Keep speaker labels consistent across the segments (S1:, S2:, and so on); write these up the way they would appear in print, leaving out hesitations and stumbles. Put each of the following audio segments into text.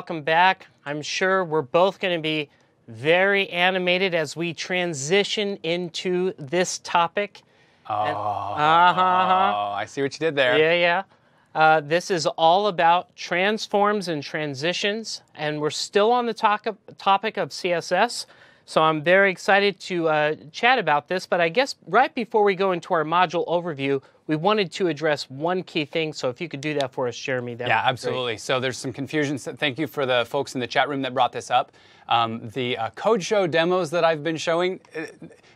S1: welcome back. I'm sure we're both going to be very animated as we transition into this topic.
S2: I see what you did there.
S1: Yeah. This is all about transforms and transitions, and we're still on the topic of CSS. So I'm very excited to chat about this, but I guess right before we go into our module overview, we wanted to address one key thing. So if you could do that for us, Jeremy, that would be great.
S2: Absolutely. So there's some confusion. So thank you for the folks in the chat room that brought this up. The CodeShow demos that I've been showing,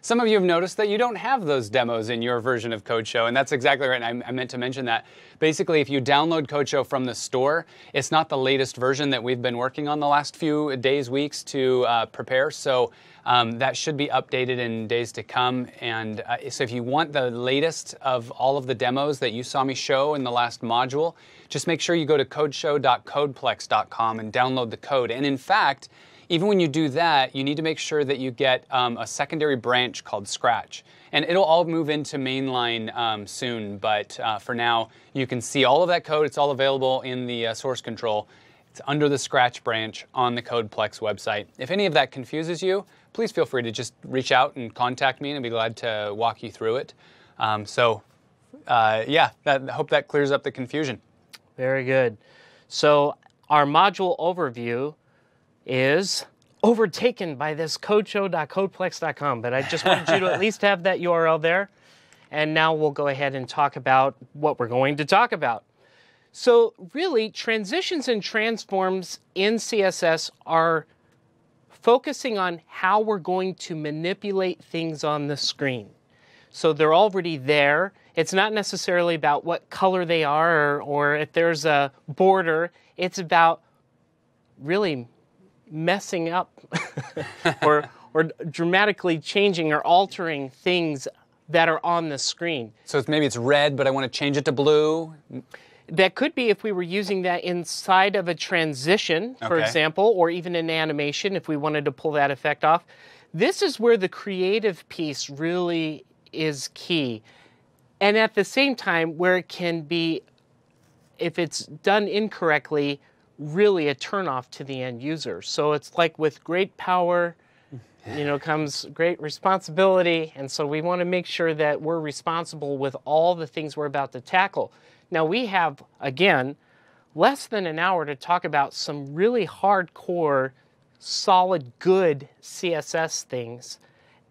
S2: some of you have noticed that you don't have those demos in your version of CodeShow, and that's exactly right. I meant to mention that. Basically, if you download CodeShow from the store, it's not the latest version that we've been working on the last few days, weeks to prepare. So that should be updated in days to come. And so if you want the latest of all of the demos that you saw me show in the last module, just make sure you go to codeshow.codeplex.com and download the code. And in fact, even when you do that, you need to make sure that you get a secondary branch called Scratch. And it'll all move into mainline soon, but for now, you can see all of that code. It's all available in the source control. It's under the Scratch branch on the CodePlex website. If any of that confuses you, please feel free to just reach out and contact me, and I'd be glad to walk you through it. I hope that clears up the confusion.
S1: Very good. So our module overview is overtaken by this codeshow.codeplex.com, but I just wanted you to at least have that URL there. And now we'll go ahead and talk about what we're going to talk about. So really, transitions and transforms in CSS are focusing on how we're going to manipulate things on the screen. So they're already there. It's not necessarily about what color they are or if there's a border. It's about really messing up or dramatically changing or altering things that are on the screen.
S2: So maybe it's red, but I want to change it to blue.
S1: That could be if we were using that inside of a transition, for example, or even an animation if we wanted to pull that effect off. This is where the creative piece really is key. And at the same time, where it can be, if it's done incorrectly, really a turnoff to the end user. So it's like with great power, comes great responsibility. And so we want to make sure that we're responsible with all the things we're about to tackle. Now we have, again, less than an hour to talk about some really hardcore, solid, good CSS things.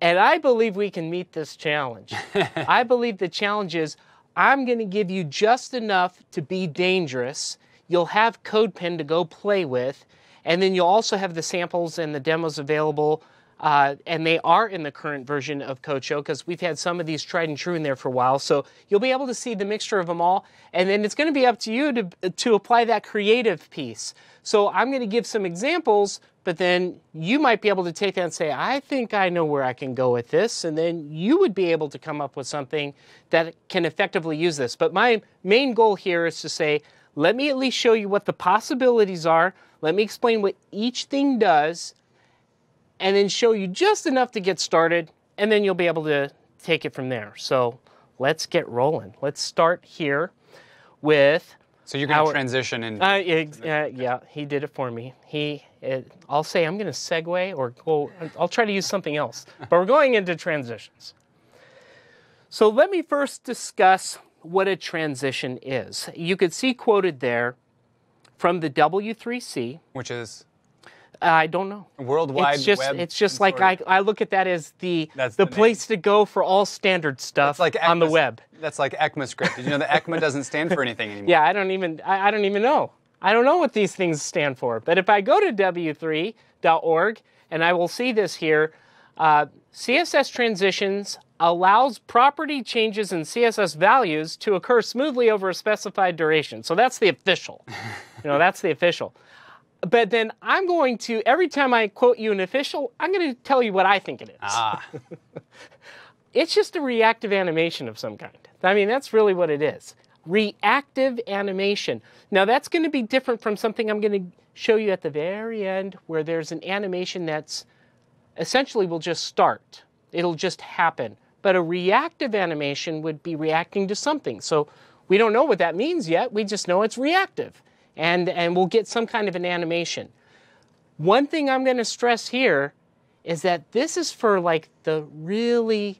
S1: And I believe we can meet this challenge. I believe the challenge is I'm going to give you just enough to be dangerous. You'll have CodePen to go play with, and then you'll also have the samples and the demos available, and they are in the current version of CodeShow because we've had some of these tried and true in there for a while. So you'll be able to see the mixture of them all, and then it's going to be up to you to apply that creative piece. So I'm going to give some examples, but then you might be able to take that and say, I think I know where I can go with this, and then you would be able to come up with something that can effectively use this. But my main goal here is to say, let me at least show you what the possibilities are. Let me explain what each thing does, and then show you just enough to get started, and then you'll be able to take it from there. So let's get rolling. Let's start here with...
S2: So you're going to transition in...
S1: yeah, he did it for me. I'll say I'm going to segue or go... I'll try to use something else. But we're going into transitions. So let me first discuss what a transition is. You could see quoted there from the W3C.
S2: Which is?
S1: I don't know.
S2: World Wide Web.
S1: It's just like I look at that as the place to go for all standard stuff on the web.
S2: That's like ECMAScript. Did you know that ECMA doesn't stand for anything anymore?
S1: Yeah, I don't even know. I don't know what these things stand for. But if I go to w3.org, and I will see this here, CSS Transitions allows property changes in CSS values to occur smoothly over a specified duration. So that's the official. That's the official. But then I'm going to, every time I quote you an official, I'm going to tell you what I think it is. It's just a reactive animation of some kind. I mean, that's really what it is. Reactive animation. Now, that's going to be different from something I'm going to show you at the very end, where there's an animation that's essentially will just start. It'll just happen. But a reactive animation would be reacting to something. So we don't know what that means yet. We just know it's reactive. and we'll get some kind of an animation. One thing I'm going to stress here is that this is for like the really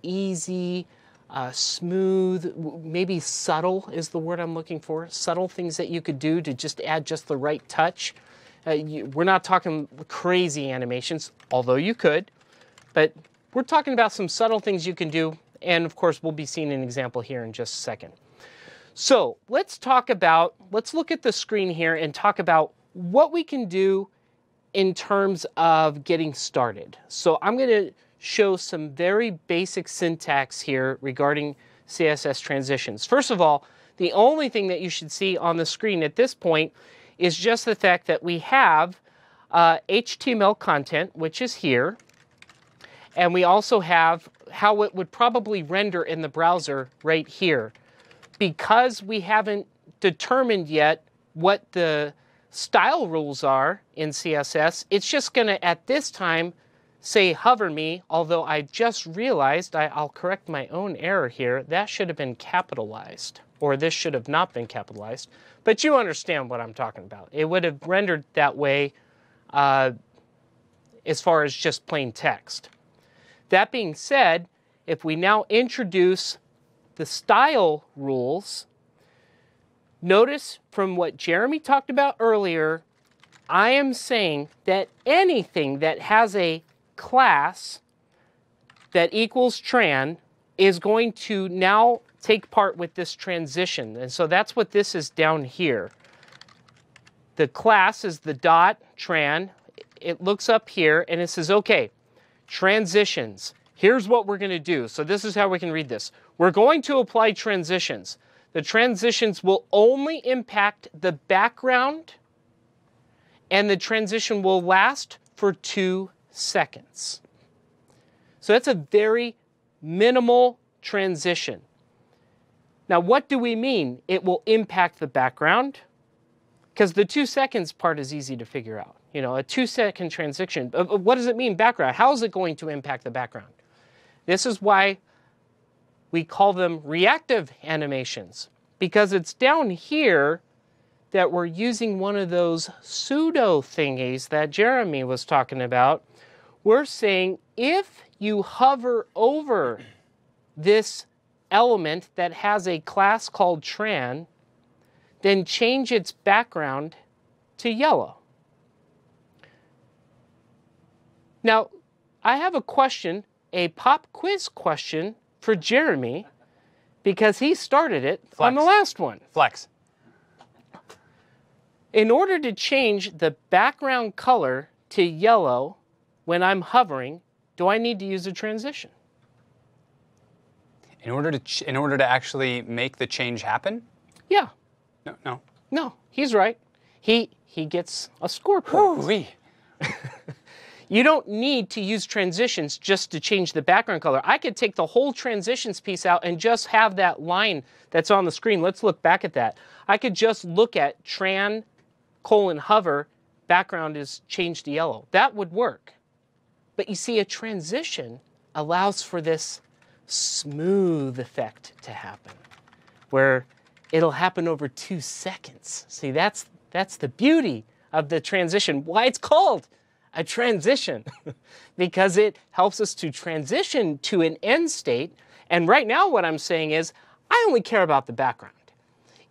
S1: easy, smooth, maybe subtle is the word I'm looking for. Subtle things that you could do to just add just the right touch. We're not talking crazy animations, although you could, but we're talking about some subtle things you can do. And of course, we'll be seeing an example here in just a second. So let's look at the screen here and talk about what we can do in terms of getting started. So I'm going to show some very basic syntax here regarding CSS transitions. First of all, the only thing that you should see on the screen at this point is just the fact that we have HTML content, which is here, and we also have how it would probably render in the browser right here. Because we haven't determined yet what the style rules are in CSS, it's just going to, at this time, say hover me, although I just realized, I'll correct my own error here, that should have been capitalized, or this should have not been capitalized. But you understand what I'm talking about. It would have rendered that way as far as just plain text. That being said, if we now introduce the style rules, notice from what Jeremy talked about earlier, I am saying that anything that has a class that equals tran is going to now take part with this transition. And so that's what this is down here. The class is the dot tran. It looks up here and it says, okay, transitions. Here's what we're going to do. So this is how we can read this. We're going to apply transitions. The transitions will only impact the background, and the transition will last for 2 seconds. So that's a very minimal transition. Now, what do we mean? It will impact the background? Because the 2 seconds part is easy to figure out. You know, a 2-second transition. What does it mean, background? How is it going to impact the background? This is why we call them reactive animations, because it's down here that we're using one of those pseudo thingies that Jeremy was talking about. We're saying if you hover over this element that has a class called tran, then change its background to yellow. Now, I have a question, a pop quiz question for Jeremy, because he started it on the last one.
S2: Flex.
S1: In order to change the background color to yellow when I'm hovering, do I need to use a transition?
S2: In order to actually make the change happen?
S1: Yeah.
S2: No.
S1: No, he's right. He gets a score point.
S2: Ooh-wee.
S1: You don't need to use transitions just to change the background color. I could take the whole transitions piece out and just have that line that's on the screen. Let's look back at that. I could just look at tran : hover, background is changed to yellow. That would work. But you see, a transition allows for this smooth effect to happen, where it'll happen over 2 seconds. See, that's the beauty of the transition. Why it's called a transition, because it helps us to transition to an end state. And right now what I'm saying is I only care about the background.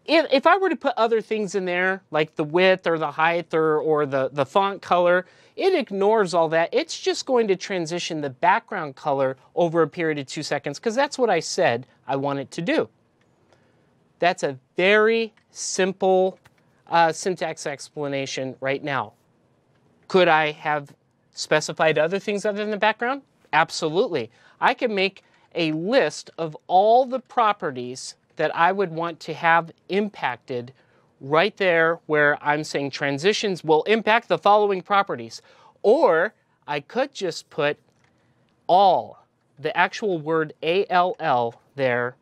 S1: If I were to put other things in there, like the width or the height or the font color, it ignores all that. It's just going to transition the background color over a period of 2 seconds, because that's what I said I want it to do. That's a very simple syntax explanation right now. Could I have specified other things other than the background? Absolutely. I can make a list of all the properties that I would want to have impacted right there where I'm saying transitions will impact the following properties. Or I could just put all, the actual word ALL there,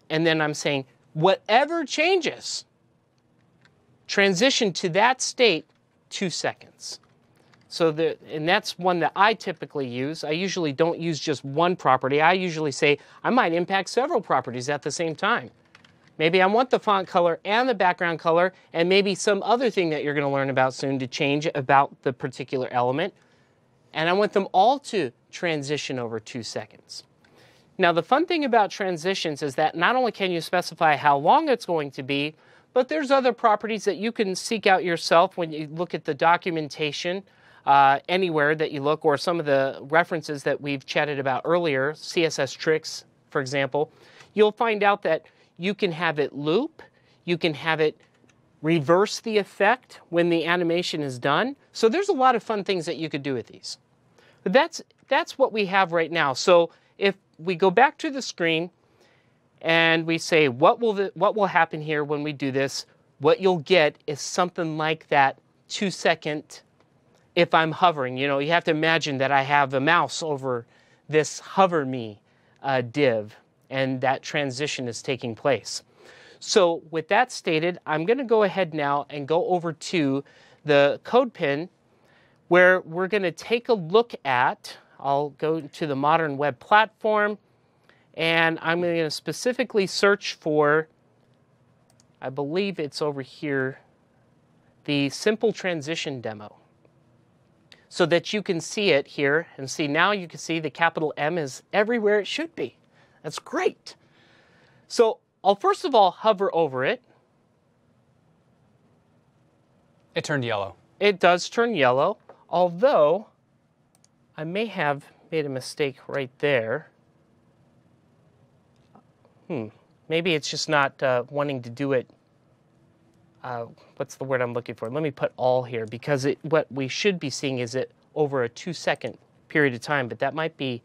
S1: and then I'm saying whatever changes, transition to that state 2 seconds. So and that's one that I typically use. I usually don't use just one property. I usually say I might impact several properties at the same time. Maybe I want the font color and the background color and maybe some other thing that you're going to learn about soon to change about the particular element. And I want them all to transition over 2 seconds. Now, the fun thing about transitions is that not only can you specify how long it's going to be, but there's other properties that you can seek out yourself when you look at the documentation anywhere that you look, or some of the references that we've chatted about earlier, CSS tricks, for example. You'll find out that you can have it loop, you can have it reverse the effect when the animation is done. So there's a lot of fun things that you could do with these. But that's what we have right now. So if we go back to the screen and we say, what will happen here when we do this? What you'll get is something like that 2 second, if I'm hovering. You know, you have to imagine that I have a mouse over this hover me div, and that transition is taking place. So with that stated, I'm going to go ahead now and go over to the code pin where we're going to take a look at, I'll go to the modern web platform, and I'm going to specifically search for, I believe it's over here, the simple transition demo, so that you can see it here. And see, now you can see the capital M is everywhere it should be. That's great. So I'll first of all hover over it.
S2: It turned yellow.
S1: It does turn yellow, although I may have made a mistake right there. Maybe it's just not wanting to do it. What's the word I'm looking for? Let me put all here, because what we should be seeing is it over a 2 second period of time, but that might be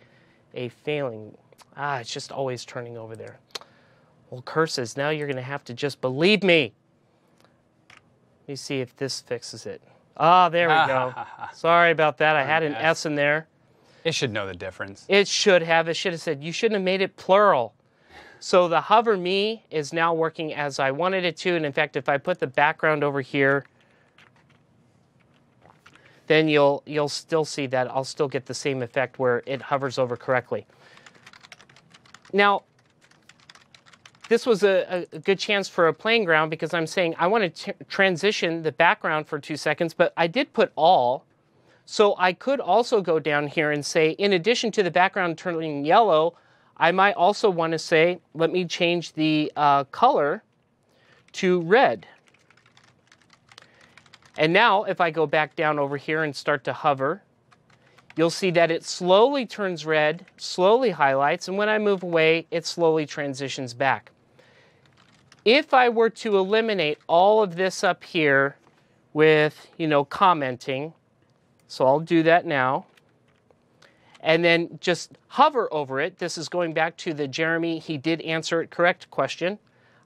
S1: a failing. It's just always turning over there. Well, curses, now you're going to have to just believe me. Let me see if this fixes it. There we go. Sorry about that. I had an S in there.
S2: It should know the difference.
S1: It should have. It should have said, you shouldn't have made it plural. So the hover me is now working as I wanted it to. And in fact, if I put the background over here, then you'll still see that I'll still get the same effect where it hovers over correctly. Now, this was a good chance for a playing ground, because I'm saying I want to transition the background for 2 seconds, but I did put all. So I could also go down here and say, in addition to the background turning yellow, I might also want to say, let me change the color to red. And now if I go back down over here and start to hover, you'll see that it slowly turns red, slowly highlights, and when I move away, it slowly transitions back. If I were to eliminate all of this up here with, commenting, so I'll do that now, and then just hover over it. This is going back to the Jeremy, he did answer it correct question.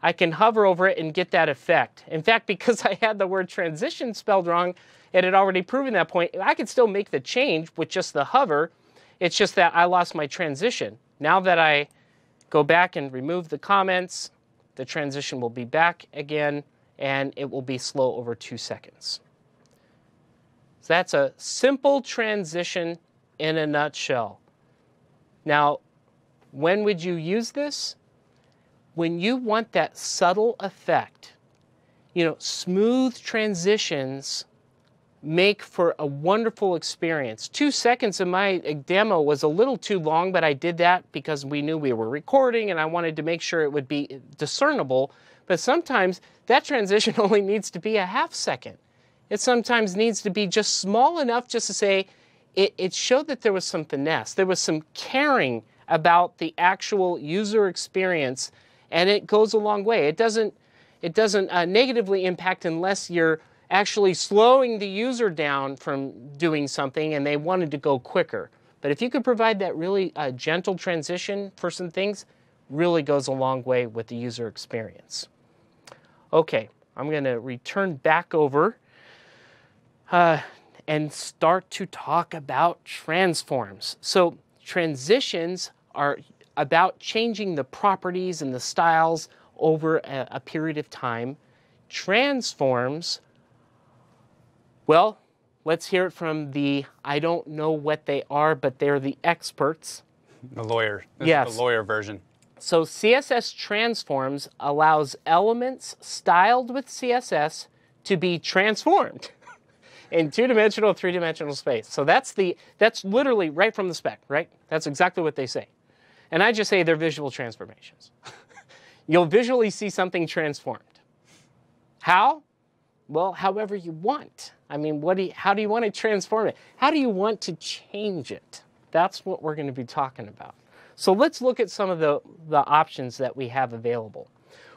S1: I can hover over it and get that effect. In fact, because I had the word transition spelled wrong, it had already proven that point, I could still make the change with just the hover. It's just that I lost my transition. Now that I go back and remove the comments, the transition will be back again, and it will be slow over 2 seconds. So that's a simple transition in a nutshell. Now, when would you use this? When you want that subtle effect. Smooth transitions make for a wonderful experience. 2 seconds of my demo was a little too long, but I did that because we knew we were recording and I wanted to make sure it would be discernible. But sometimes that transition only needs to be a half second. It sometimes needs to be just small enough just to say, it showed that there was some finesse. There was some caring about the actual user experience, and it goes a long way. It doesn't negatively impact unless you're actually slowing the user down from doing something and they wanted to go quicker. But if you could provide that really gentle transition for some things, really goes a long way with the user experience. Okay, I'm going to return back over and start to talk about transforms. So transitions are about changing the properties and the styles over a period of time. Transforms, well, let's hear it from the, I don't know what they are, but they're the experts.
S2: The lawyer. This
S1: Yes.
S2: is the lawyer version.
S1: So CSS Transforms allows elements styled with CSS to be transformed in two-dimensional, three-dimensional space. So that's literally right from the spec, right? That's exactly what they say. And I just say they're visual transformations. You'll visually see something transformed. How? Well, however you want. I mean, how do you want to transform it? How do you want to change it? That's what we're going to be talking about. So let's look at some of the options that we have available.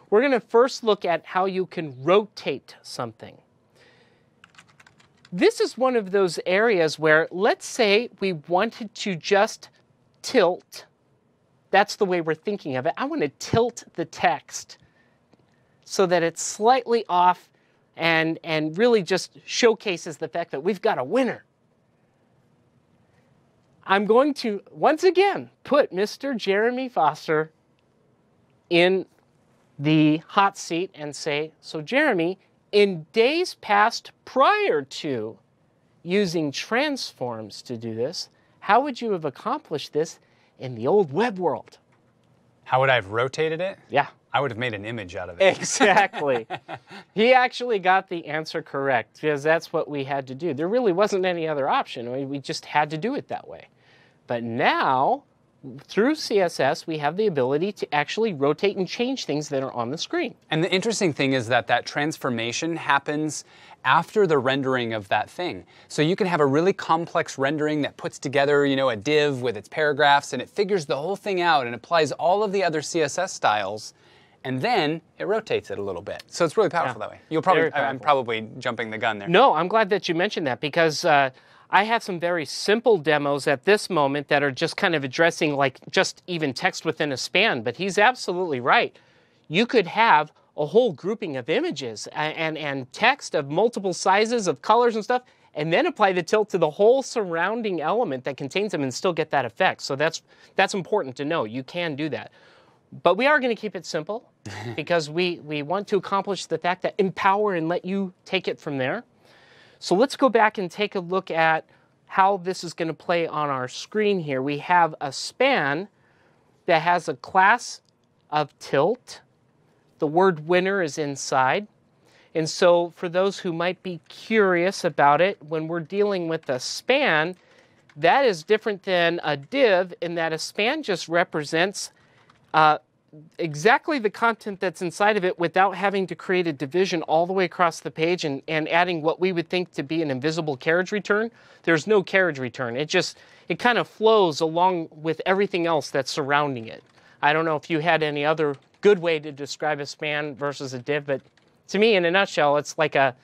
S1: We're going to first look at how you can rotate something. This is one of those areas where, let's say we wanted to just tilt. That's the way we're thinking of it. I want to tilt the text so that it's slightly off and really just showcases the fact that we've got a winner. I'm going to, once again, put Mr. Jeremy Foster in the hot seat and say, so Jeremy, in days past prior to using transforms to do this, how would you have accomplished this in the old web world?
S2: How would I have rotated it?
S1: Yeah.
S2: I would have made an image out of it.
S1: Exactly. He actually got the answer correct because that's what we had to do. There really wasn't any other option. We just had to do it that way. But now, through CSS, we have the ability to actually rotate and change things that are on the screen.
S2: And the interesting thing is that transformation happens after the rendering of that thing. So you can have a really complex rendering that puts together, a div with its paragraphs, and it figures the whole thing out and applies all of the other CSS styles, and then it rotates it a little bit. So it's really powerful that way. I'm probably jumping the gun there.
S1: No, I'm glad that you mentioned that because I have some very simple demos at this moment that are just kind of addressing like just even text within a span, but he's absolutely right. You could have a whole grouping of images and text of multiple sizes of colors and stuff, and then apply the tilt to the whole surrounding element that contains them and still get that effect. So that's important to know. You can do that. But we are going to keep it simple because we want to accomplish the fact that empower and let you take it from there. So let's go back and take a look at how this is going to play on our screen here. We have a span that has a class of tilt. The word winner is inside. And so for those who might be curious about it, when we're dealing with a span, that is different than a div in that a span just represents exactly the content that's inside of it without having to create a division all the way across the page and adding what we would think to be an invisible carriage return. There's no carriage return. It kind of flows along with everything else that's surrounding it. I don't know if you had any other good way to describe a span versus a div, but to me, in a nutshell, it's like a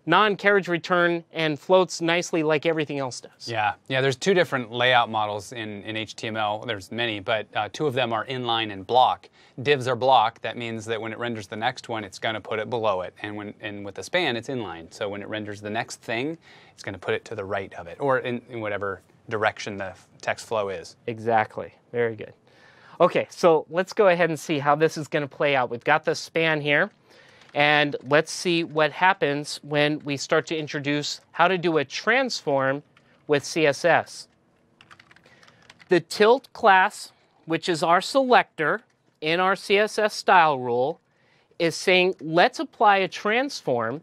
S1: non-carriage return and floats nicely like everything else does.
S2: Yeah, there's two different layout models in HTML. There's many, but two of them are inline and block. Divs are block. That means that when it renders the next one, it's going to put it below it. And with the span, it's inline. So when it renders the next thing, it's going to put it to the right of it, or in whatever direction the text flow is.
S1: Exactly. Very good. Okay, so let's go ahead and see how this is going to play out. We've got the span here. And let's see what happens when we start to introduce how to do a transform with CSS. The tilt class, which is our selector in our CSS style rule, is saying let's apply a transform.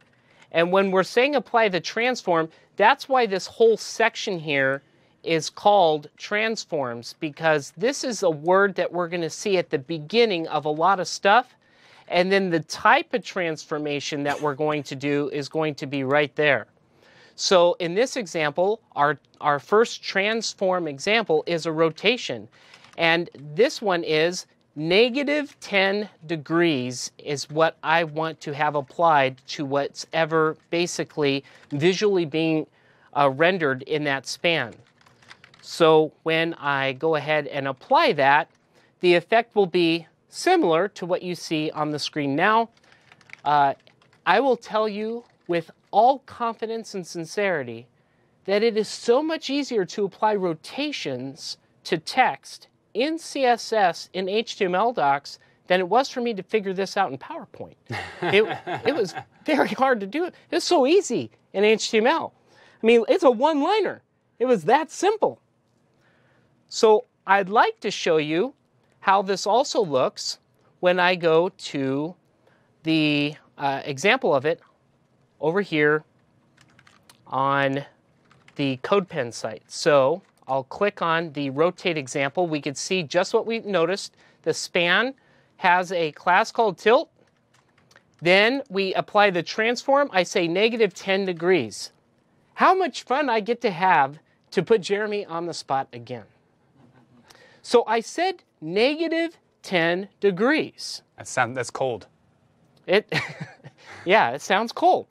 S1: And when we're saying apply the transform, that's why this whole section here is called transforms, because this is a word that we're going to see at the beginning of a lot of stuff. And then the type of transformation that we're going to do is going to be right there. So in this example, our first transform example is a rotation. And this one is -10 degrees is what I want to have applied to what's ever basically visually being rendered in that span. So when I go ahead and apply that, the effect will be similar to what you see on the screen now. I will tell you with all confidence and sincerity that it is so much easier to apply rotations to text in CSS in HTML docs than it was for me to figure this out in PowerPoint. It was very hard to do it. It's so easy in HTML. I mean, it's a one-liner. It was that simple. So I'd like to show you how this also looks when I go to the example of it over here on the CodePen site. So I'll click on the rotate example. We can see just what we noticed. The span has a class called tilt. Then we apply the transform. I say -10 degrees. How much fun I get to have to put Jeremy on the spot again. So I said -10 degrees.
S2: That's cold.
S1: Yeah, it sounds cold.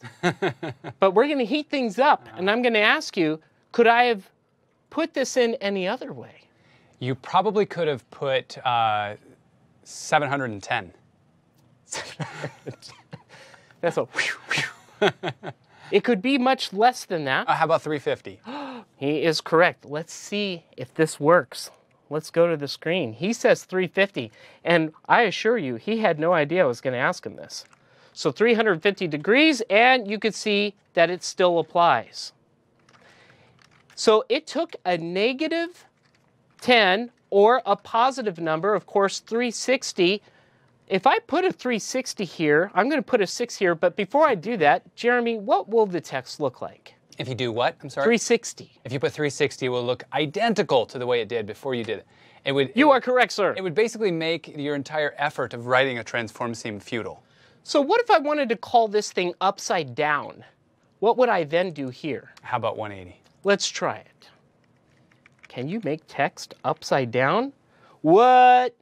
S1: But we're going to heat things up, and I'm going to ask you, could I have put this in any other way?
S2: You probably could have put 710.
S1: That's a It could be much less than that.
S2: How about 350?
S1: He is correct. Let's see if this works. Let's go to the screen. He says 350, and I assure you, he had no idea I was going to ask him this. So 350 degrees, and you can see that it still applies. So it took a -10 or a positive number, of course, 360. If I put a 360 here, I'm going to put a 6 here, but before I do that, Jeremy, what will the text look like?
S2: If you do what? I'm sorry?
S1: 360.
S2: If you put 360, it will look identical to the way it did before you did it.
S1: You are correct, sir.
S2: It would basically make your entire effort of writing a transform seem futile.
S1: So what if I wanted to call this thing upside down? What would I then do here?
S2: How about 180?
S1: Let's try it. Can you make text upside down? What?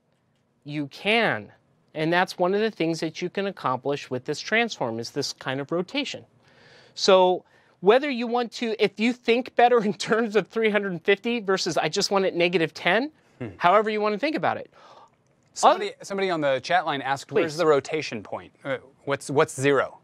S1: You can. And that's one of the things that you can accomplish with this transform, is this kind of rotation. So whether you want to, if you think better in terms of 350 versus I just want it -10, however you want to think about it.
S2: Somebody on the chat line asked, where's the rotation point? What's 0?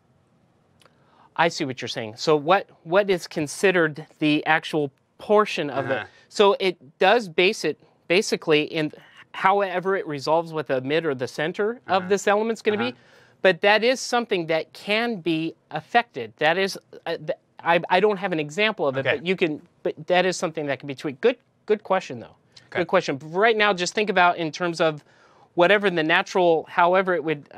S1: I see what you're saying. So what is considered the actual portion of the... So it does base it basically in however it resolves what the mid or the center of this element's going to be. But that is something that can be affected. That is, I don't have an example of it, but you can. But that is something that can be tweaked. Good question though. Okay. Good question. But right now, just think about in terms of whatever the natural, however it would.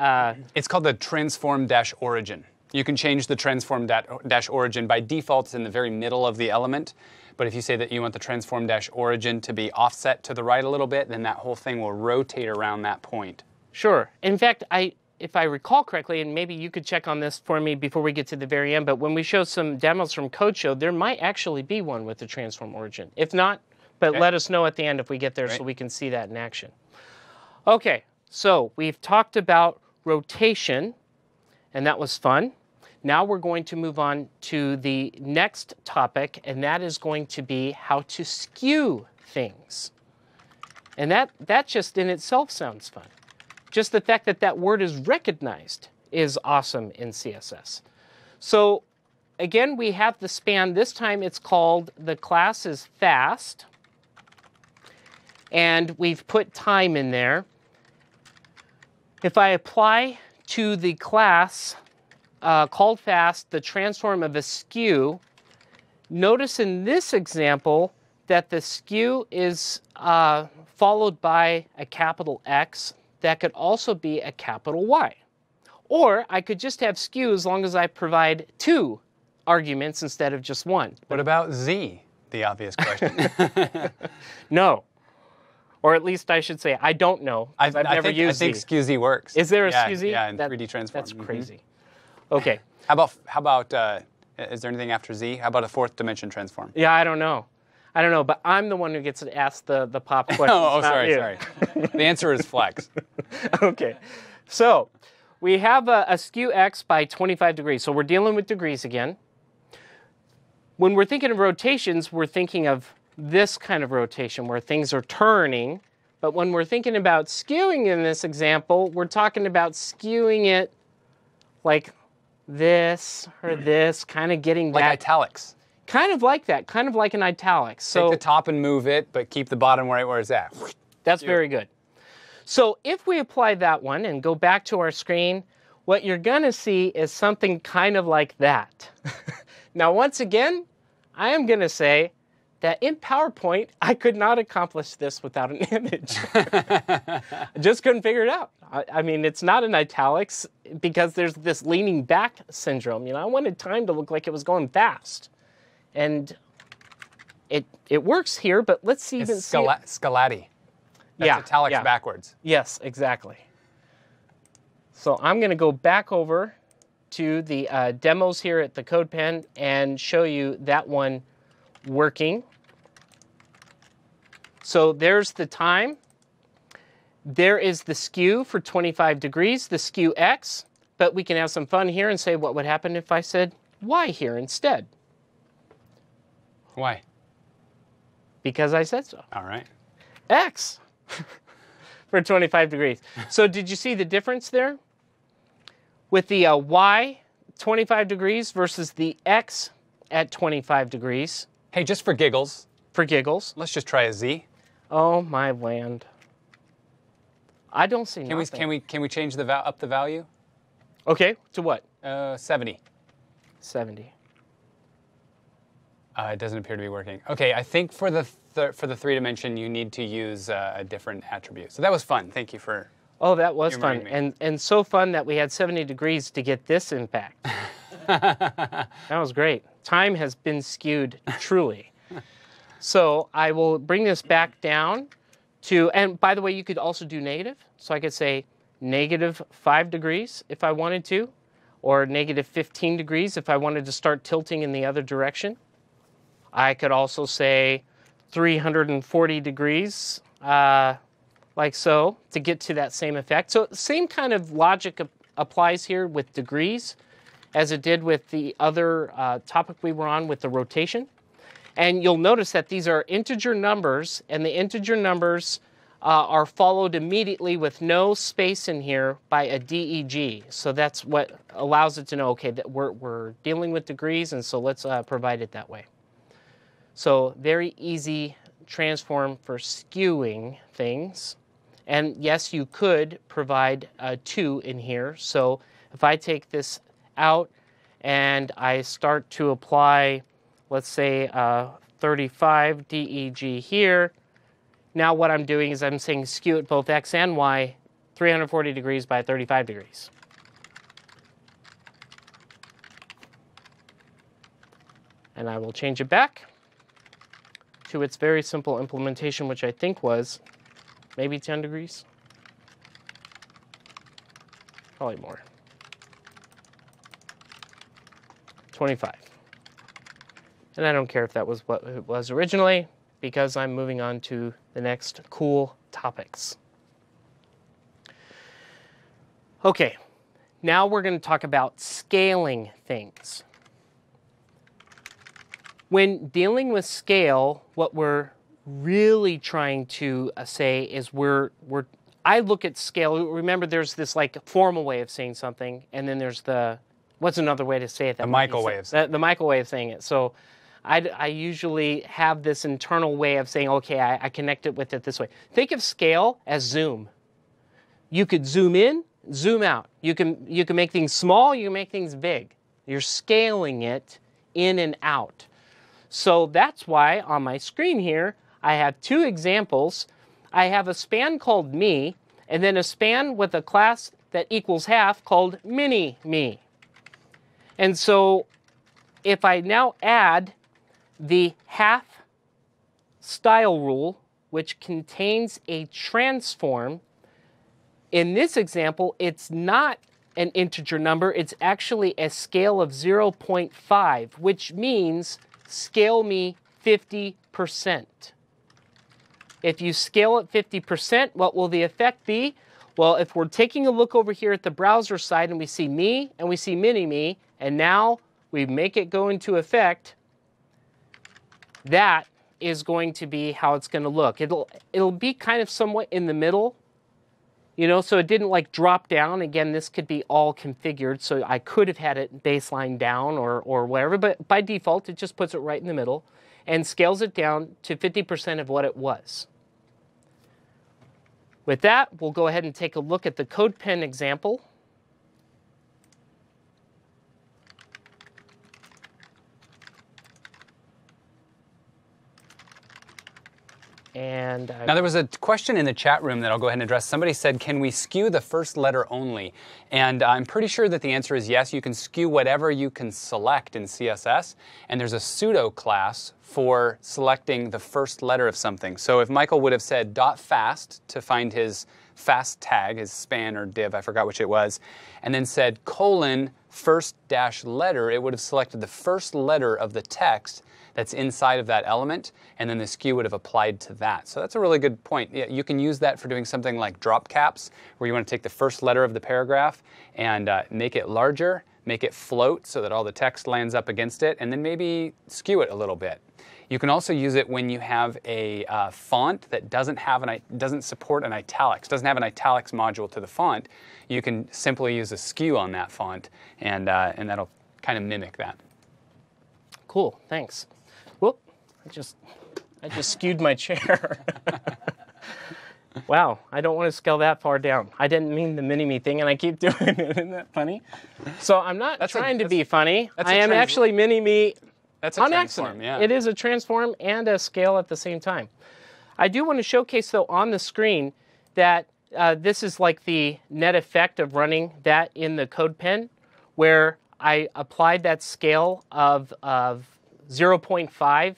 S2: It's called the transform-origin. You can change the transform-origin. By default, it's in the very middle of the element. But if you say that you want the transform-origin to be offset to the right a little bit, then that whole thing will rotate around that point.
S1: Sure. In fact, if I recall correctly, and maybe you could check on this for me before we get to the very end, but when we show some demos from CodeShow, there might actually be one with the transform origin. If not, but let us know at the end if we get there so we can see that in action. Okay, so we've talked about rotation, and that was fun. Now we're going to move on to the next topic, and that is going to be how to skew things. And that just in itself sounds fun. Just the fact that that word is recognized is awesome in CSS. So again, we have the span. This time it's called, the class is fast. And we've put time in there. If I apply to the class called fast the transform of a skew, notice in this example that the skew is followed by a capital X. That could also be a capital Y. Or I could just have skew as long as I provide 2 arguments instead of just 1.
S2: What about Z? The obvious question.
S1: No. Or at least I should say, I don't know. I've never used Z.
S2: I think skew Z works.
S1: Is there a skew Z?
S2: Yeah, in 3D Transform.
S1: That's crazy. Okay.
S2: How about is there anything after Z? How about a 4th dimension transform?
S1: Yeah, I don't know. But I'm the one who gets to ask the pop questions.
S2: sorry. The answer is flex.
S1: Okay. So we have a skew X by 25 degrees. So we're dealing with degrees again. When we're thinking of rotations, we're thinking of this kind of rotation where things are turning. But when we're thinking about skewing in this example, we're talking about skewing it like this or this, kind of getting
S2: like
S1: that.
S2: Italics.
S1: Kind of like that, kind of like an italics. So
S2: take the top and move it, but keep the bottom right where it's at.
S1: That's very good. So if we apply that one and go back to our screen, what you're going to see is something kind of like that. Now, once again, I am going to say that in PowerPoint, I could not accomplish this without an image. I just couldn't figure it out. I mean, it's not in italics because there's this leaning back syndrome. You know, I wanted time to look like it was going fast. And it works here, but let's see.
S2: It's Scalati. That's italics backwards.
S1: Yes, exactly. So I'm going to go back over to the demos here at the CodePen and show you that one working. So there's the time. There is the skew for 25 degrees, the skew X, but we can have some fun here and say what would happen if I said Y here instead.
S2: Why?
S1: Because I said so.
S2: All right.
S1: X for 25 degrees. So did you see the difference there? With the Y, 25 degrees versus the X at 25 degrees.
S2: Hey, just for giggles.
S1: For giggles.
S2: Let's just try a Z.
S1: Oh, my land. I don't see nothing.
S2: Can we change up the value?
S1: Okay, to what?
S2: 70.
S1: 70.
S2: It doesn't appear to be working. Okay, I think for the 3-dimension, you need to use a different attribute. So that was fun. Thank you for.
S1: Oh, that was fun, and so fun that we had 70 degrees to get this impact. That was great. Time has been skewed, truly. So I will bring this back down to, and by the way, you could also do negative. So I could say -5 degrees if I wanted to, or -15 degrees if I wanted to start tilting in the other direction. I could also say 340 degrees, like so, to get to that same effect. So same kind of logic applies here with degrees as it did with the other topic we were on with the rotation. And you'll notice that these are integer numbers, and the integer numbers are followed immediately with no space in here by a DEG. So that's what allows it to know, okay, that we're dealing with degrees, and so let's provide it that way. So very easy transform for skewing things. And yes, you could provide a 2 in here. So if I take this out and I start to apply, let's say 35 DEG here, now what I'm doing is I'm saying skew at both X and Y 340 degrees by 35 degrees. And I will change it back to its very simple implementation, which I think was maybe 10 degrees. Probably more. 25. And I don't care if that was what it was originally, because I'm moving on to the next cool topics. Okay, now we're going to talk about scaling things. When dealing with scale, what we're really trying to say is I look at scale. Remember, there's this like formal way of saying something, and then there's what's another way to say it?
S2: The Michael way of saying it.
S1: The Michael way of saying it. So I usually have this internal way of saying, okay, I connect it with it this way. Think of scale as zoom. You could zoom in, zoom out. You can make things small, you can make things big. You're scaling it in and out. So that's why on my screen here, I have 2 examples. I have a span called me, and then a span with a class that equals half called mini-me. And so if I now add the half style rule, which contains a transform, in this example, it's not an integer number. It's actually a scale of 0.5, which means scale me 50%. If you scale it 50%, what will the effect be? Well, if we're taking a look over here at the browser side and we see me and we see mini-me, and now we make it go into effect, that is going to be how it's going to look. It'll be kind of somewhat in the middle, you know, so it didn't like drop down. Again, this could be all configured, so I could have had it baseline down or whatever, but by default, it just puts it right in the middle and scales it down to 50% of what it was. With that, we'll go ahead and take a look at the CodePen example. And
S2: now there was a question in the chat room that I'll go ahead and address. Somebody said, can we skew the first letter only? And I'm pretty sure that the answer is yes. You can skew whatever you can select in CSS. And there's a pseudo class for selecting the first letter of something. So if Michael would have said .fast to find his fast tag, his span or div, I forgot which it was, and then said : first dash letter, it would have selected the first letter of the text that's inside of that element, and then the skew would have applied to that. So that's a really good point. Yeah, you can use that for doing something like drop caps, where you want to take the first letter of the paragraph and make it larger, make it float so that all the text lands up against it, and then maybe skew it a little bit. You can also use it when you have a font that doesn't support an italics, doesn't have an italics module to the font. You can simply use a skew on that font, and that'll kind of mimic that.
S1: Cool, thanks. Whoop, I just skewed my chair. Wow, I don't want to scale that far down. I didn't mean the mini-me thing, and I keep doing it. Isn't that funny? So I'm not trying to be funny. I am actually mini-me.
S2: That's a transform, yeah.
S1: It is a transform and a scale at the same time. I do want to showcase, though, on the screen that this is like the net effect of running that in the CodePen, where I applied that scale of 0.5.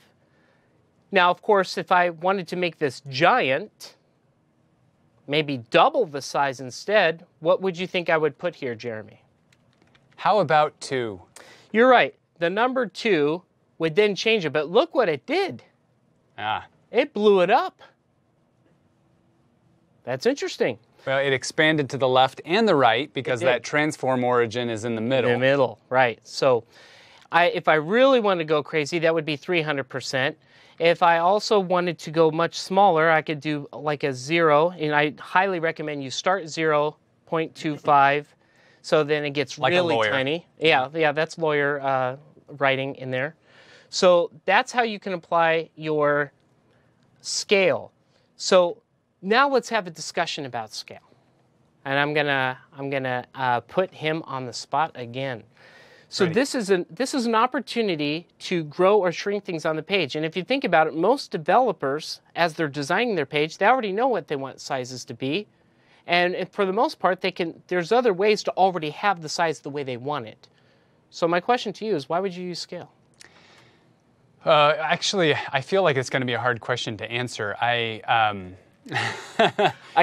S1: Now, of course, if I wanted to make this giant, maybe double the size instead, what would you think I would put here, Jeremy?
S2: How about 2?
S1: You're right. The number 2 would then change it, but look what it did. It blew it up. That's interesting.
S2: Well, it expanded to the left and the right because that transform origin is in the middle.
S1: In the middle, right. So if I really want to go crazy, that would be 300%. If I also wanted to go much smaller, I could do like a 0, and I highly recommend you start 0.25, so then it gets
S2: like
S1: really tiny. Yeah, that's lawyer writing in there. So that's how you can apply your scale. So now let's have a discussion about scale. And I'm gonna put him on the spot again. So this is an opportunity to grow or shrink things on the page. And if you think about it, most developers, as they're designing their page, they already know what they want sizes to be. And for the most part, there's other ways to already have the size the way they want it. So my question to you is, why would you use scale?
S2: Actually, I feel like it's going to be a hard question to answer. I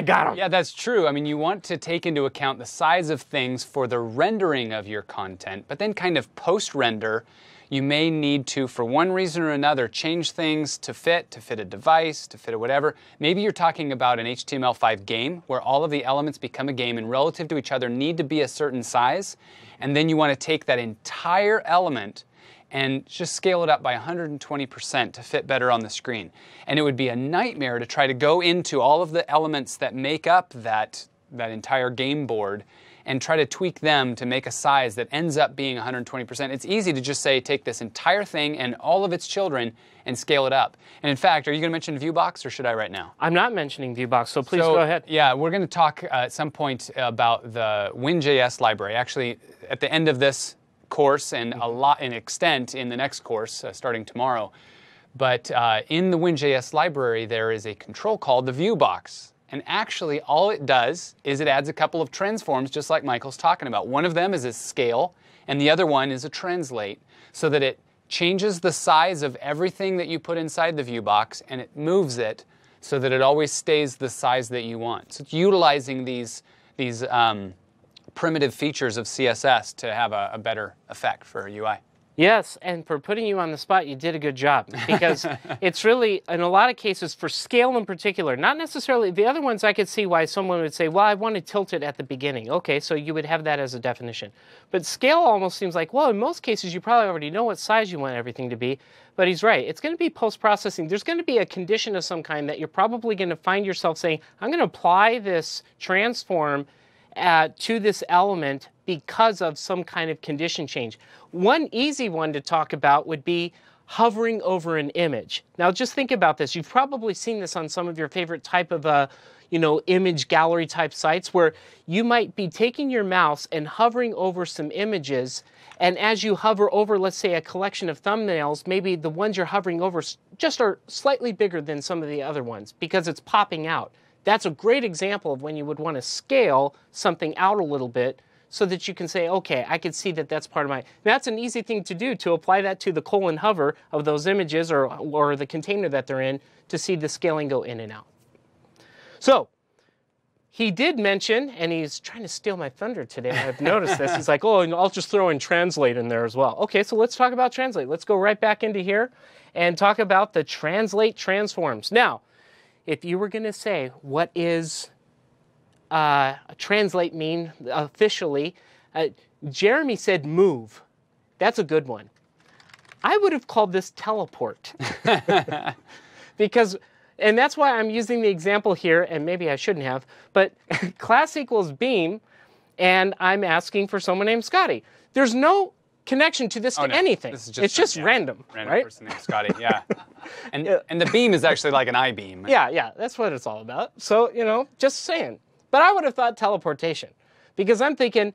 S1: got him.
S2: Yeah, that's true. I mean, you want to take into account the size of things for the rendering of your content, but then kind of post-render, you may need to, for one reason or another, change things to fit a device, to fit a whatever. Maybe you're talking about an HTML5 game where all of the elements become a game and relative to each other need to be a certain size, and then you want to take that entire element and just scale it up by 120% to fit better on the screen. And it would be a nightmare to try to go into all of the elements that make up that entire game board and try to tweak them to make a size that ends up being 120%. It's easy to just say, take this entire thing and all of its children and scale it up. And in fact, are you going to mention ViewBox, or should I right now?
S1: I'm not mentioning ViewBox, so please go ahead.
S2: Yeah, we're going to talk at some point about the Win.js library. Actually, at the end of this course and a lot in extent in the next course starting tomorrow. But in the Win.js library, there is a control called the ViewBox. And actually, all it does is it adds a couple of transforms, just like Michael's talking about. One of them is a scale, and the other one is a translate, so that it changes the size of everything that you put inside the ViewBox, and it moves it so that it always stays the size that you want. So it's utilizing these primitive features of CSS to have a better effect for UI.
S1: Yes, and for putting you on the spot, you did a good job, because it's really, in a lot of cases, for scale in particular, not necessarily, the other ones I could see why someone would say, well, I want to tilt it at the beginning. Okay, so you would have that as a definition. But scale almost seems like, well, in most cases, you probably already know what size you want everything to be. But he's right. It's going to be post-processing. There's going to be a condition of some kind that you're probably going to find yourself saying, I'm going to apply this transform to this element because of some kind of condition change. One easy one to talk about would be hovering over an image. Now just think about this. You've probably seen this on some of your favorite type of image gallery type sites where you might be taking your mouse and hovering over some images, and as you hover over, let's say, a collection of thumbnails, maybe the ones you're hovering over just are slightly bigger than some of the other ones because it's popping out. That's a great example of when you would want to scale something out a little bit so that you can say, okay, I can see that that's part of my... That's an easy thing to do, to apply that to the colon hover of those images or the container that they're in to see the scaling go in and out. So he did mention, and he's trying to steal my thunder today, I've noticed this. He's like, oh, and I'll just throw in translate in there as well. Okay, so let's talk about translate. Let's go right back into here and talk about the translate transforms. Now, if you were going to say, what is translate mean officially, Jeremy said move. That's a good one. I would have called this teleport. Because, and that's why I'm using the example here, and maybe I shouldn't have, but class equals beam, and I'm asking for someone named Scotty. There's no connection to this to anything. This is just, it's just random, right?
S2: Person named Scotty, yeah. And the beam is actually like an I-beam.
S1: Yeah, that's what it's all about. So, just saying. But I would have thought teleportation, because I'm thinking,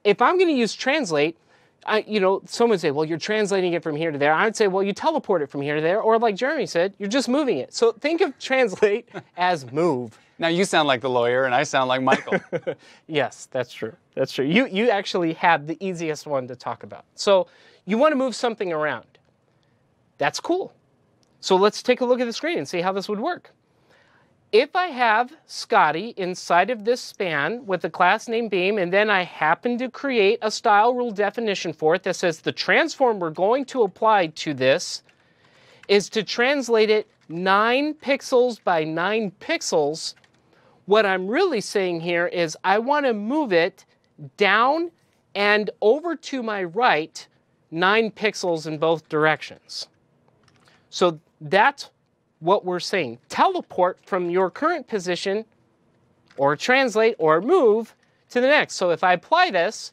S1: if I'm going to use translate, someone would say, well, you're translating it from here to there. I would say, well, you teleport it from here to there. Or like Jeremy said, you're just moving it. So think of translate as move.
S2: Now you sound like the lawyer, and I sound like Michael.
S1: Yes, that's true. That's true. You actually had the easiest one to talk about. So you want to move something around. That's cool. So let's take a look at the screen and see how this would work. If I have Scotty inside of this span with a class named beam, and then I happen to create a style rule definition for it that says the transform we're going to apply to this is to translate it 9 pixels by 9 pixels, what I'm really saying here is I want to move it down and over to my right 9 pixels in both directions. So that's what we're saying. Teleport from your current position, or translate, or move to the next. So if I apply this,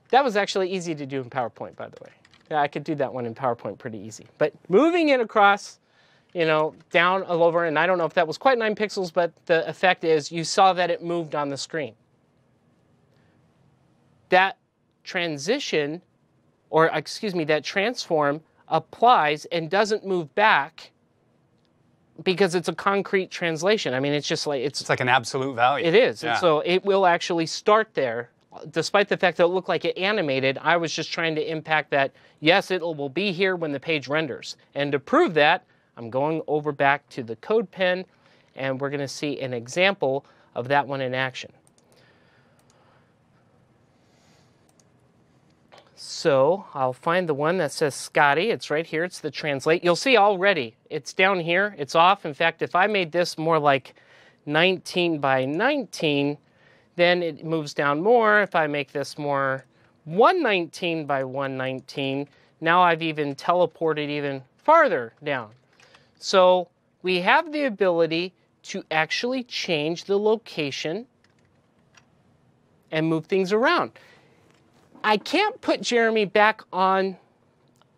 S1: that was actually easy to do in PowerPoint, by the way. Yeah, I could do that one in PowerPoint pretty easy. But moving it across, down over, and I don't know if that was quite 9 pixels, but the effect is you saw that it moved on the screen. That transition, or excuse me, that transform applies and doesn't move back because it's a concrete translation. I mean, it's just like... It's
S2: like an absolute value.
S1: It is.
S2: Yeah.
S1: And so it will actually start there. Despite the fact that it looked like it animated, I was just trying to impact that, yes, it will be here when the page renders. And to prove that, I'm going over back to the code pen, and we're going to see an example of that one in action. So I'll find the one that says Scotty. It's right here. It's the translate. You'll see already it's down here. It's off. In fact, if I made this more like 19 by 19, then it moves down more. If I make this more 119 by 119, now I've even teleported even farther down. So we have the ability to actually change the location and move things around. I can't put Jeremy back on,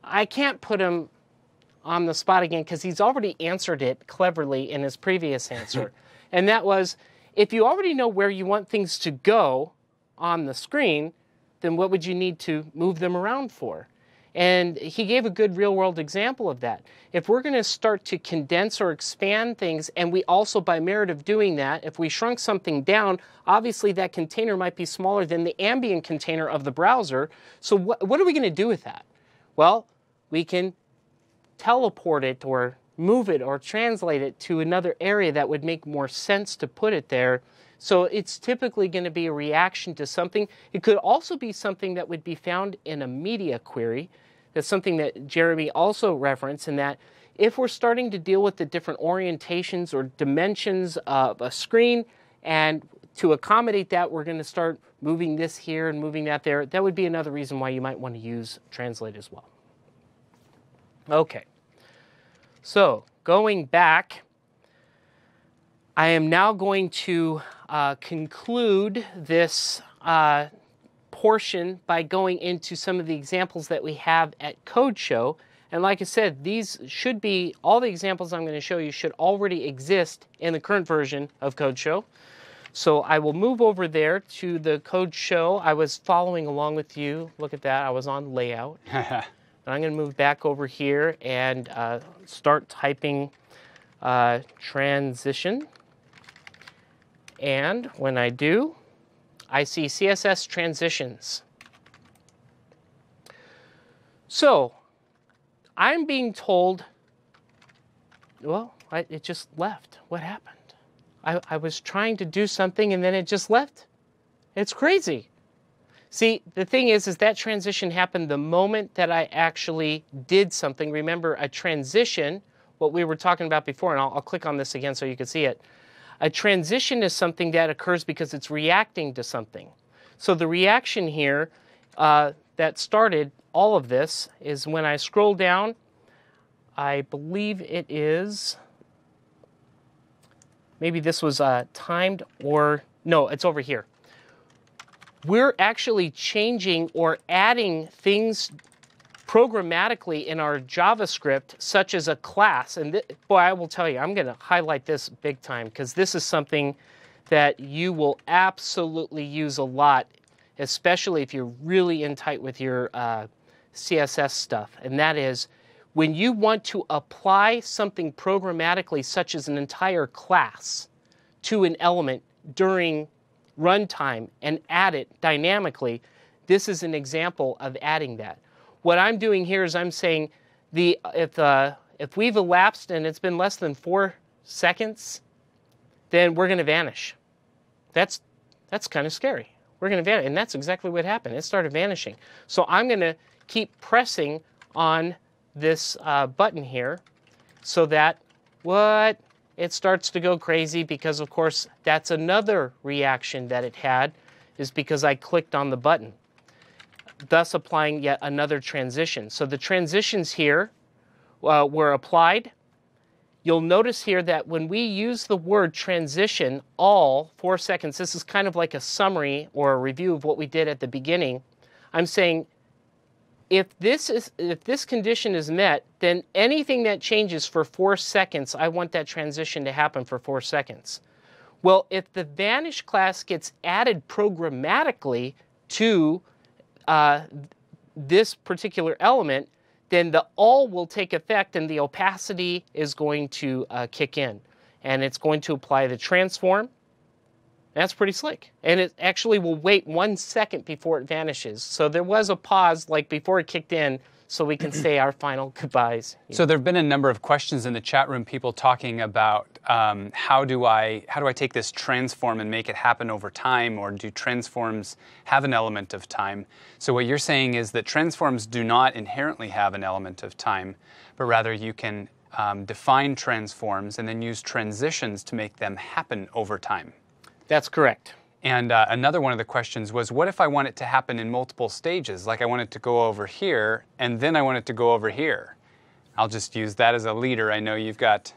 S1: I can't put him on the spot again because he's already answered it cleverly in his previous answer. And that was, if you already know where you want things to go on the screen, then what would you need to move them around for? And he gave a good real-world example of that. If we're going to start to condense or expand things, and we also, by merit of doing that, if we shrunk something down, obviously that container might be smaller than the ambient container of the browser. So what are we going to do with that? Well, we can teleport it or move it or translate it to another area that would make more sense to put it there. So it's typically going to be a reaction to something. It could also be something that would be found in a media query. That's something that Jeremy also referenced, in that if we're starting to deal with the different orientations or dimensions of a screen, and to accommodate that, we're going to start moving this here and moving that there. That would be another reason why you might want to use translate as well. Okay, so going back, I am now going to conclude this portion by going into some of the examples that we have at CodeShow. And And like I said, these should be, all the examples I'm going to show you should already exist in the current version of CodeShow. So I will move over there to the CodeShow. I was following along with you. Look at that. I was on layout. But I'm going to move back over here and start typing transition. And when I do, I see CSS Transitions. So I'm being told, well, it just left. What happened? I was trying to do something and then it just left. It's crazy. See, the thing is that transition happened the moment that I actually did something. Remember, a transition, what we were talking about before, and I'll click on this again so you can see it. A transition is something that occurs because it's reacting to something. So the reaction here that started all of this is when I scroll down, I believe it is, maybe this was timed, or no, it's over here. We're actually changing or adding things programmatically in our JavaScript, such as a class. And boy, I will tell you, I'm going to highlight this big time because this is something that you will absolutely use a lot, especially if you're really in tight with your CSS stuff. And that is, when you want to apply something programmatically, such as an entire class, to an element during runtime and add it dynamically, this is an example of adding that. What I'm doing here is I'm saying if we've elapsed and it's been less than 4 seconds, then we're going to vanish. That's kind of scary. We're going to vanish, and that's exactly what happened. It started vanishing. So I'm going to keep pressing on this button here so that it starts to go crazy, because of course that's another reaction that it had, is because I clicked on the button, thus applying yet another transition. So the transitions here were applied. You'll notice here that when we use the word transition all 4 seconds, this is kind of like a summary or a review of what we did at the beginning. I'm saying if this condition is met, then anything that changes for 4 seconds, I want that transition to happen for 4 seconds. Well, if the vanish class gets added programmatically to this particular element, then the all will take effect and the opacity is going to kick in. And it's going to apply the transform. That's pretty slick. And it actually will wait 1 second before it vanishes. So there was a pause like before it kicked in, so we can say our final goodbyes.
S2: So there have been a number of questions in the chat room, people talking about how do I take this transform and make it happen over time, or do transforms have an element of time? So what you're saying is that transforms do not inherently have an element of time, but rather you can define transforms and then use transitions to make them happen over time.
S1: That's correct.
S2: And another one of the questions was, what if I want it to happen in multiple stages? Like I want it to go over here, and then I want it to go over here. I'll just use that as a leader. I know you've got...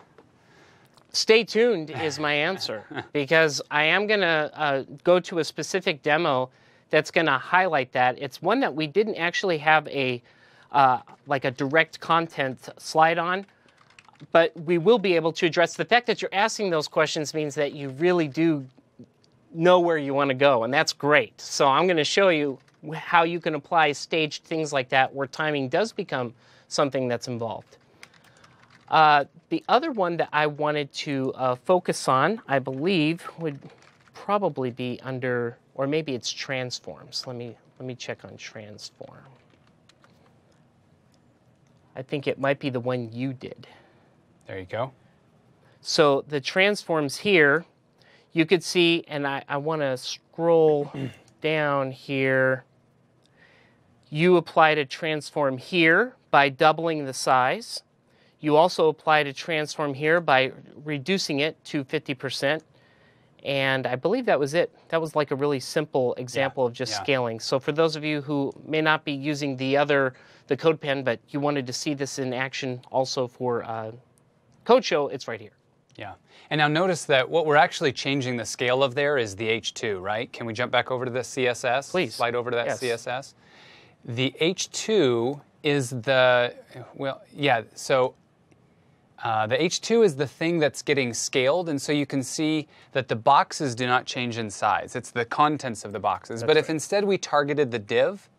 S1: Stay tuned is my answer, because I am going to go to a specific demo that's going to highlight that. It's one that we didn't actually have like a direct content slide on, but we will be able to address. The fact that you're asking those questions means that you really do know where you want to go, and that's great. So I'm going to show you how you can apply staged things like that where timing does become something that's involved. The other one that I wanted to focus on, I believe, would probably be under, or maybe it's transforms. Let me check on transform. I think it might be the one you did.
S2: There you go.
S1: So the transforms here, you could see, and I want to scroll down here. You applied a transform here by doubling the size. You also applied a transform here by reducing it to 50%. And I believe that was it. That was like a really simple example of just scaling. So for those of you who may not be using the CodePen, but you wanted to see this in action also for CodeShow, it's right here.
S2: Yeah. And now notice that what we're actually changing the scale of there is the H2, right? Can we jump back over to the CSS?
S1: Please.
S2: Slide over to that CSS. The H2 is the, well, yeah, so the H2 is the thing that's getting scaled, and so you can see that the boxes do not change in size. It's the contents of the boxes. But if instead we targeted the div,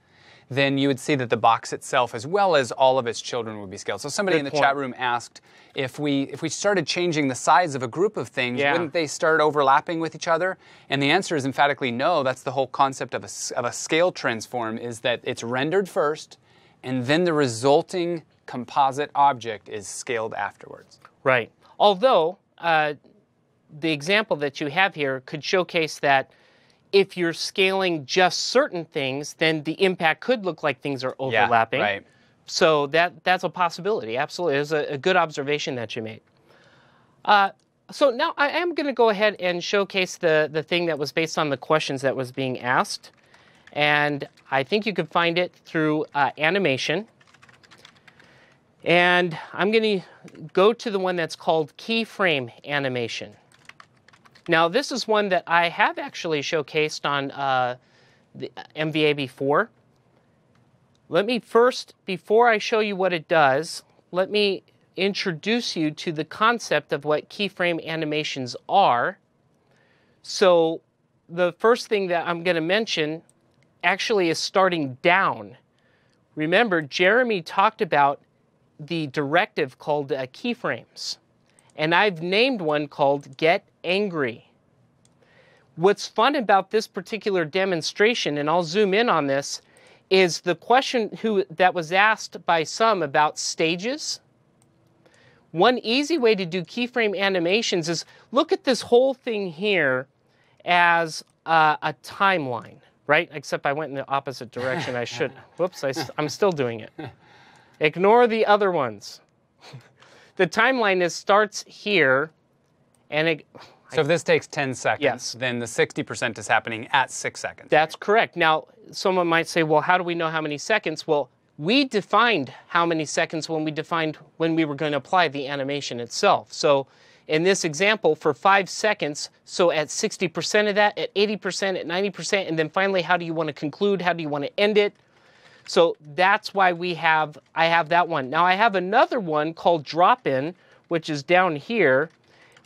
S2: then you would see that the box itself, as well as all of its children, would be scaled. So somebody in the chat room asked, if we started changing the size of a group of things, wouldn't they start overlapping with each other? And the answer is emphatically no. That's the whole concept of a scale transform, is that it's rendered first, and then the resulting composite object is scaled afterwards.
S1: Right. Although, the example that you have here could showcase that if you're scaling just certain things, then the impact could look like things are overlapping.
S2: Yeah, right.
S1: So that's a possibility. Absolutely. It's a good observation that you made. So now I am going to go ahead and showcase the thing that was based on the questions that was being asked. And I think you can find it through animation. And I'm going to go to the one that's called keyframe animation. Now, this is one that I have actually showcased on the MVA before. Let me first, before I show you what it does, let me introduce you to the concept of what keyframe animations are. So the first thing that I'm going to mention actually is starting down. Remember, Jeremy talked about the directive called keyframes, and I've named one called Get Angry. What's fun about this particular demonstration, and I'll zoom in on this, is the question that was asked by some about stages. One easy way to do keyframe animations is look at this whole thing here as a timeline, right? Except I went in the opposite direction. I should. Whoops, I'm still doing it. Ignore the other ones. The timeline starts here, and
S2: so if this takes 10 seconds,
S1: yes,
S2: then the 60% is happening at 6 seconds.
S1: That's correct. Now, someone might say, well, how do we know how many seconds? Well, we defined how many seconds when we were going to apply the animation itself. So in this example, for 5 seconds, so at 60% of that, at 80%, at 90%, and then finally, how do you want to conclude? How do you want to end it? So that's why I have that one. Now I have another one called drop-in, which is down here,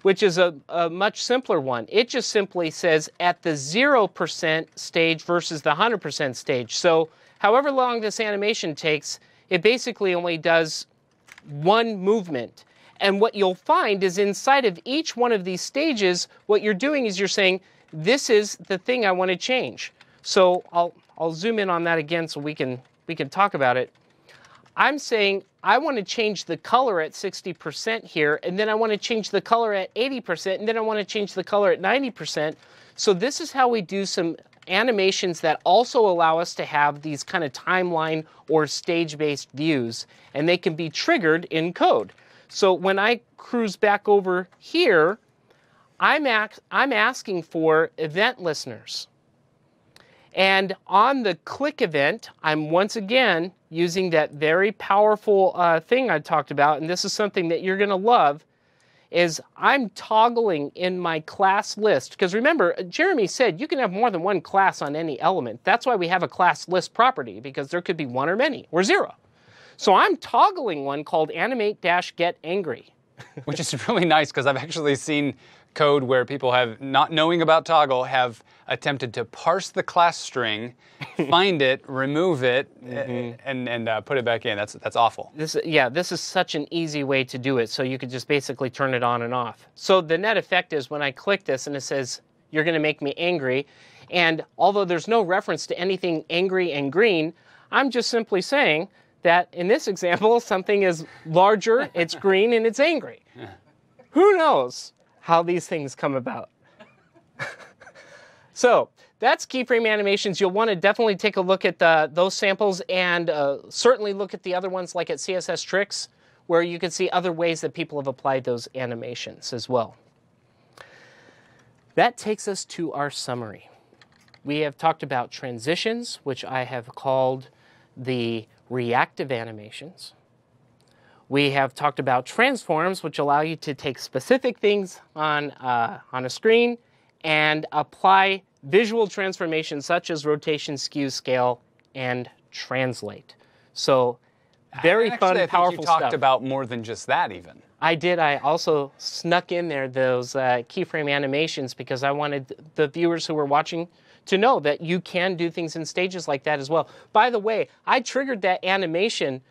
S1: which is a much simpler one. It just simply says at the 0% stage versus the 100% stage. So however long this animation takes, it basically only does one movement. And what you'll find is inside of each one of these stages, what you're doing is you're saying, this is the thing I want to change. So I'll zoom in on that again so we can talk about it. I'm saying I want to change the color at 60% here, and then I want to change the color at 80%, and then I want to change the color at 90%. So this is how we do some animations that also allow us to have these kind of timeline or stage-based views, and they can be triggered in code. So when I cruise back over here, I'm asking for event listeners. And on the click event, I'm once again using that very powerful thing I talked about, and this is something that you're going to love, is I'm toggling in my class list. Because remember, Jeremy said you can have more than one class on any element. That's why we have a class list property, because there could be one or many, or zero. So I'm toggling one called animate-get-angry.
S2: Which is really nice, because I've actually seen code where people have, not knowing about toggle, have attempted to parse the class string, find it, remove it, and put it back in. That's awful. This
S1: is such an easy way to do it. So you could just basically turn it on and off. So the net effect is when I click this and it says, you're going to make me angry, and although there's no reference to anything angry and green, I'm just simply saying that in this example, something is larger, it's green, and it's angry. Who knows how these things come about? So that's keyframe animations. You'll want to definitely take a look at those samples, and certainly look at the other ones like at CSS Tricks, where you can see other ways that people have applied those animations as well. That takes us to our summary. We have talked about transitions, which I have called the reactive animations. We have talked about transforms, which allow you to take specific things on a screen and apply visual transformations such as rotation, skew, scale, and translate. So Very fun,
S2: I
S1: powerful
S2: think you talked
S1: stuff.
S2: about more than just that even.
S1: I did. I also snuck in there those keyframe animations because I wanted the viewers who were watching to know that you can do things in stages like that as well. By the way, I triggered that animation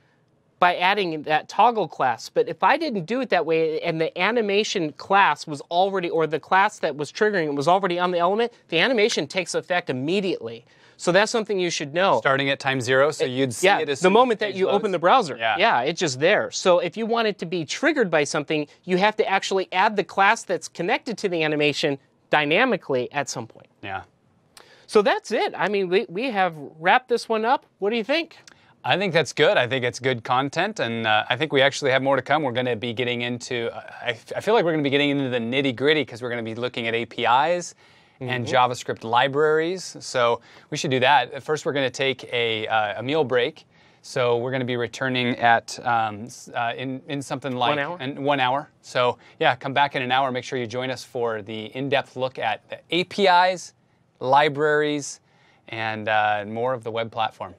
S1: by adding that toggle class. But if I didn't do it that way and the animation class was already, or the class that was triggering it was already on the element, the animation takes effect immediately. So that's something you should know.
S2: Starting at time 0, so you'd see it as
S1: the moment that
S2: page
S1: you
S2: loads.
S1: open the browser.
S2: Yeah.
S1: It's just there. So if you want it to be triggered by something, you have to actually add the class that's connected to the animation dynamically at some point.
S2: Yeah.
S1: So that's it. I mean, we have wrapped this one up. What do you think?
S2: I think that's good. I think it's good content, and I think we actually have more to come. We're going to be getting into, I feel like we're going to be getting into the nitty-gritty because we're going to be looking at APIs and JavaScript libraries. So we should do that. First, we're going to take a meal break. So we're going to be returning at in something like
S1: 1 hour.
S2: 1 hour. So yeah, come back in an hour. Make sure you join us for the in-depth look at the APIs, libraries, and more of the web platform.